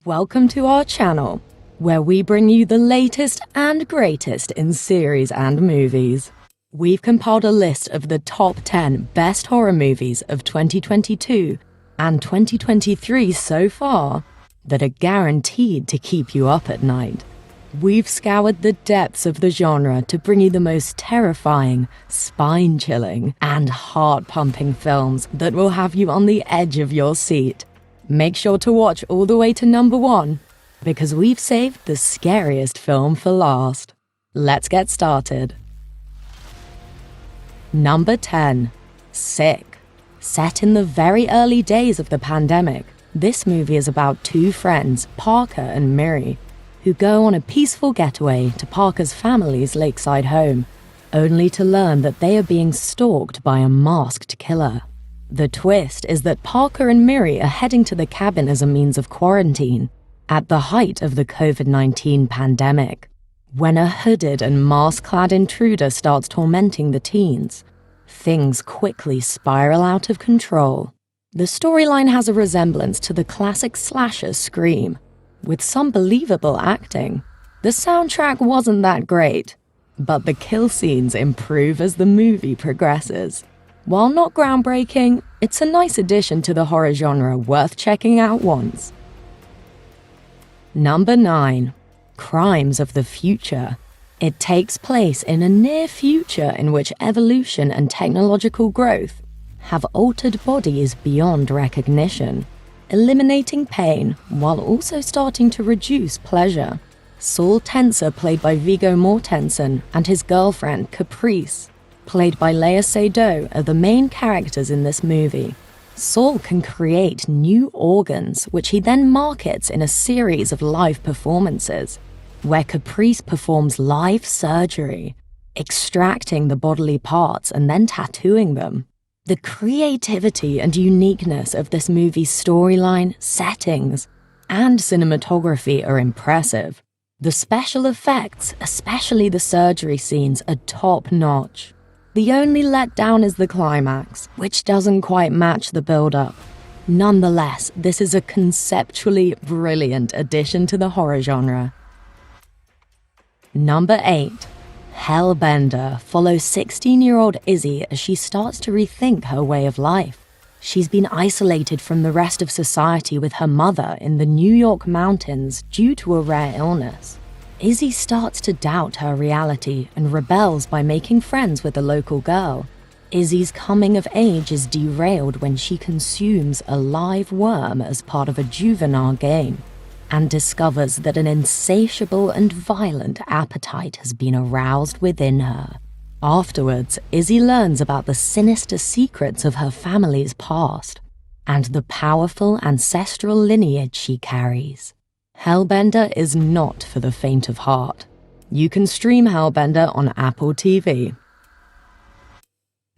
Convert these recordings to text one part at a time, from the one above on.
Welcome to our channel, where we bring you the latest and greatest in series and movies. We've compiled a list of the top 10 best horror movies of 2022 and 2023 so far that are guaranteed to keep you up at night. We've scoured the depths of the genre to bring you the most terrifying, spine-chilling, and heart-pumping films that will have you on the edge of your seat. Make sure to watch all the way to number 1, because we've saved the scariest film for last. Let's get started. Number 10. Sick. Set in the very early days of the pandemic, this movie is about two friends, Parker and Miri, who go on a peaceful getaway to Parker's family's lakeside home, only to learn that they are being stalked by a masked killer. The twist is that Parker and Miri are heading to the cabin as a means of quarantine, at the height of the COVID-19 pandemic. When a hooded and mask-clad intruder starts tormenting the teens, things quickly spiral out of control. The storyline has a resemblance to the classic slasher Scream, with some believable acting. The soundtrack wasn't that great, but the kill scenes improve as the movie progresses. While not groundbreaking, it's a nice addition to the horror genre worth checking out once. Number 9. Crimes of the Future. It takes place in a near future in which evolution and technological growth have altered bodies beyond recognition, eliminating pain while also starting to reduce pleasure. Saul Tenser, played by Viggo Mortensen, and his girlfriend, Caprice, played by Lea Seydoux, are the main characters in this movie. Saul can create new organs, which he then markets in a series of live performances, where Caprice performs live surgery, extracting the bodily parts and then tattooing them. The creativity and uniqueness of this movie's storyline, settings, and cinematography are impressive. The special effects, especially the surgery scenes, are top-notch. The only letdown is the climax, which doesn't quite match the build-up. Nonetheless, this is a conceptually brilliant addition to the horror genre. Number 8. Hellbender follows 16-year-old Izzy as she starts to rethink her way of life. She's been isolated from the rest of society with her mother in the New York mountains due to a rare illness. Izzy starts to doubt her reality and rebels by making friends with a local girl. Izzy's coming of age is derailed when she consumes a live worm as part of a juvenile game, and discovers that an insatiable and violent appetite has been aroused within her. Afterwards, Izzy learns about the sinister secrets of her family's past, and the powerful ancestral lineage she carries. Hellbender is not for the faint of heart. You can stream Hellbender on Apple TV.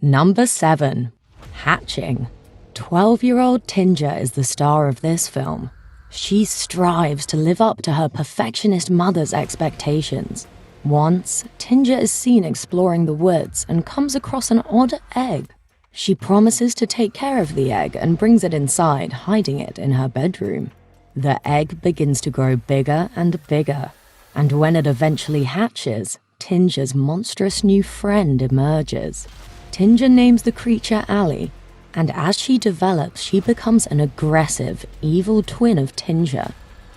Number 7. Hatching. 12-year-old Tinja is the star of this film. She strives to live up to her perfectionist mother's expectations. Once, Tinja is seen exploring the woods and comes across an odd egg. She promises to take care of the egg and brings it inside, hiding it in her bedroom. The egg begins to grow bigger and bigger, and when it eventually hatches, Tinja's monstrous new friend emerges. Tinja names the creature Allie, and as she develops, she becomes an aggressive, evil twin of Tinja,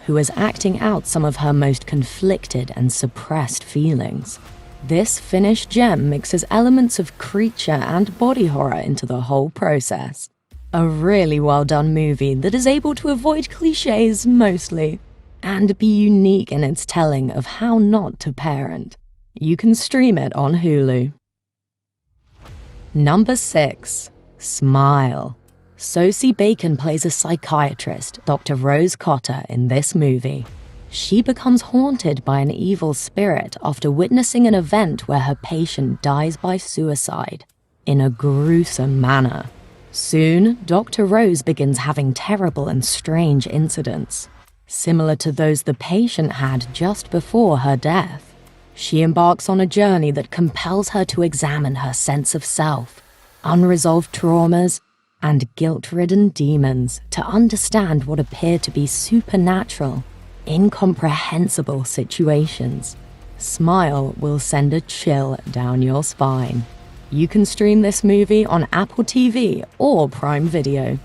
who is acting out some of her most conflicted and suppressed feelings. This finished gem mixes elements of creature and body horror into the whole process. A really well-done movie that is able to avoid cliches mostly, and be unique in its telling of how not to parent. You can stream it on Hulu. Number 6. Smile. Sosie Bacon plays a psychiatrist, Dr. Rose Cotter, in this movie. She becomes haunted by an evil spirit after witnessing an event where her patient dies by suicide, in a gruesome manner. Soon, Dr. Rose begins having terrible and strange incidents, similar to those the patient had just before her death. She embarks on a journey that compels her to examine her sense of self, unresolved traumas, and guilt-ridden demons to understand what appear to be supernatural, incomprehensible situations. Smile will send a chill down your spine. You can stream this movie on Apple TV or Prime Video.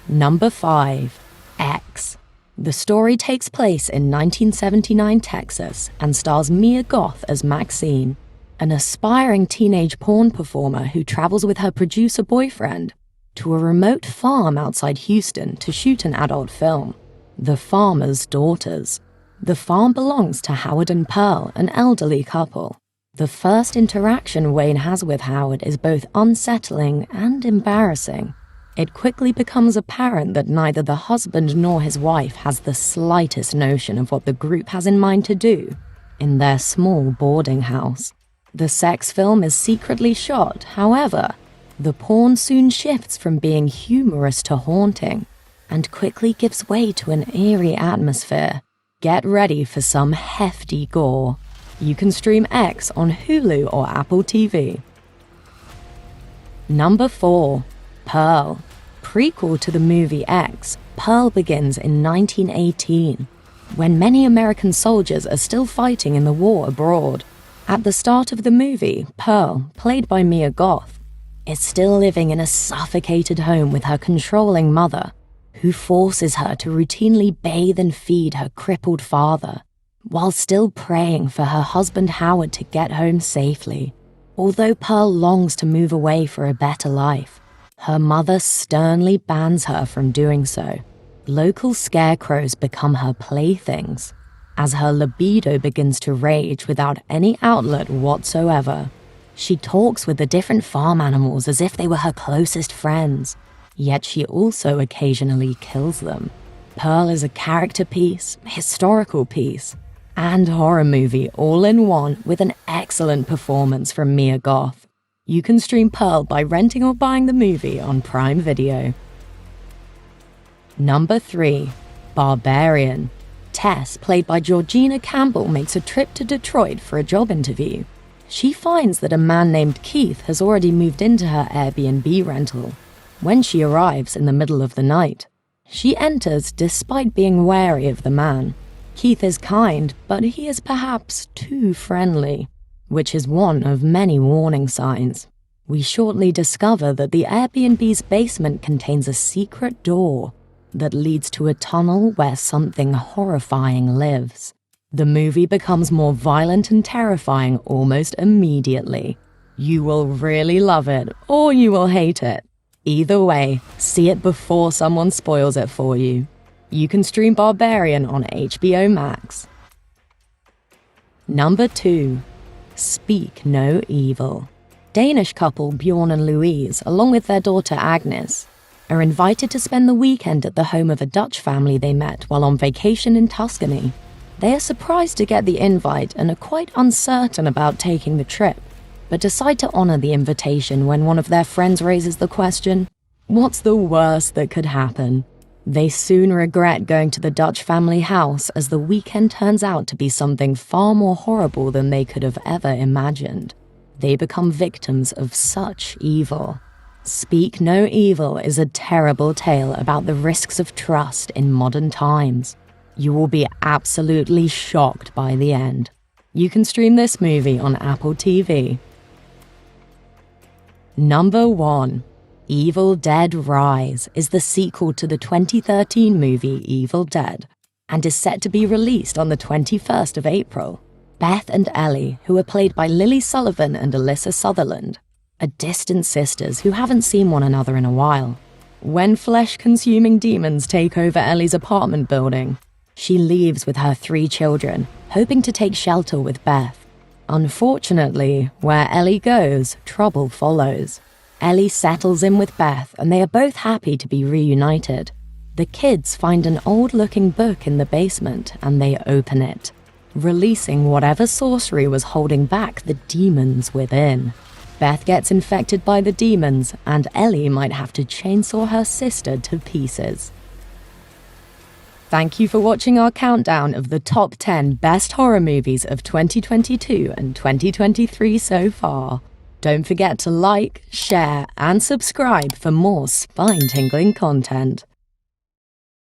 Number 5. X. The story takes place in 1979 Texas and stars Mia Goth as Maxine, an aspiring teenage porn performer who travels with her producer boyfriend to a remote farm outside Houston to shoot an adult film, The Farmer's Daughters. The farm belongs to Howard and Pearl, an elderly couple. The first interaction Wayne has with Howard is both unsettling and embarrassing. It quickly becomes apparent that neither the husband nor his wife has the slightest notion of what the group has in mind to do in their small boarding house. The sex film is secretly shot, however, the porn soon shifts from being humorous to haunting and quickly gives way to an eerie atmosphere. Get ready for some hefty gore. You can stream X on Hulu or Apple TV. Number 4. Pearl. Prequel to the movie X, Pearl begins in 1918, when many American soldiers are still fighting in the war abroad. At the start of the movie, Pearl, played by Mia Goth, is still living in a suffocated home with her controlling mother, who forces her to routinely bathe and feed her crippled father, while still praying for her husband Howard to get home safely. Although Pearl longs to move away for a better life, her mother sternly bans her from doing so. Local scarecrows become her playthings, as her libido begins to rage without any outlet whatsoever. She talks with the different farm animals as if they were her closest friends, yet she also occasionally kills them. Pearl is a character piece, historical piece, and horror movie all in one, with an excellent performance from Mia Goth. You can stream Pearl by renting or buying the movie on Prime Video. Number 3. Barbarian. Tess, played by Georgina Campbell, makes a trip to Detroit for a job interview. She finds that a man named Keith has already moved into her Airbnb rental. When she arrives in the middle of the night, she enters despite being wary of the man. Keith is kind, but he is perhaps too friendly, which is one of many warning signs. We shortly discover that the Airbnb's basement contains a secret door that leads to a tunnel where something horrifying lives. The movie becomes more violent and terrifying almost immediately. You will really love it, or you will hate it. Either way, see it before someone spoils it for you. You can stream Barbarian on HBO Max. Number 2. Speak No Evil. Danish couple Bjorn and Louise, along with their daughter Agnes, are invited to spend the weekend at the home of a Dutch family they met while on vacation in Tuscany. They are surprised to get the invite and are quite uncertain about taking the trip, but decide to honor the invitation when one of their friends raises the question, "What's the worst that could happen?" They soon regret going to the Dutch family house, as the weekend turns out to be something far more horrible than they could have ever imagined. They become victims of such evil. Speak No Evil is a terrible tale about the risks of trust in modern times. You will be absolutely shocked by the end. You can stream this movie on Apple TV. Number 1. Evil Dead Rise is the sequel to the 2013 movie Evil Dead and is set to be released on the 21st of April. Beth and Ellie, who are played by Lily Sullivan and Alyssa Sutherland, are distant sisters who haven't seen one another in a while. When flesh-consuming demons take over Ellie's apartment building, she leaves with her 3 children, hoping to take shelter with Beth. Unfortunately, where Ellie goes, trouble follows. Ellie settles in with Beth, and they are both happy to be reunited. The kids find an old-looking book in the basement, and they open it, releasing whatever sorcery was holding back the demons within. Beth gets infected by the demons, and Ellie might have to chainsaw her sister to pieces. Thank you for watching our countdown of the top 10 best horror movies of 2022 and 2023 so far. Don't forget to like, share, and subscribe for more spine-tingling content.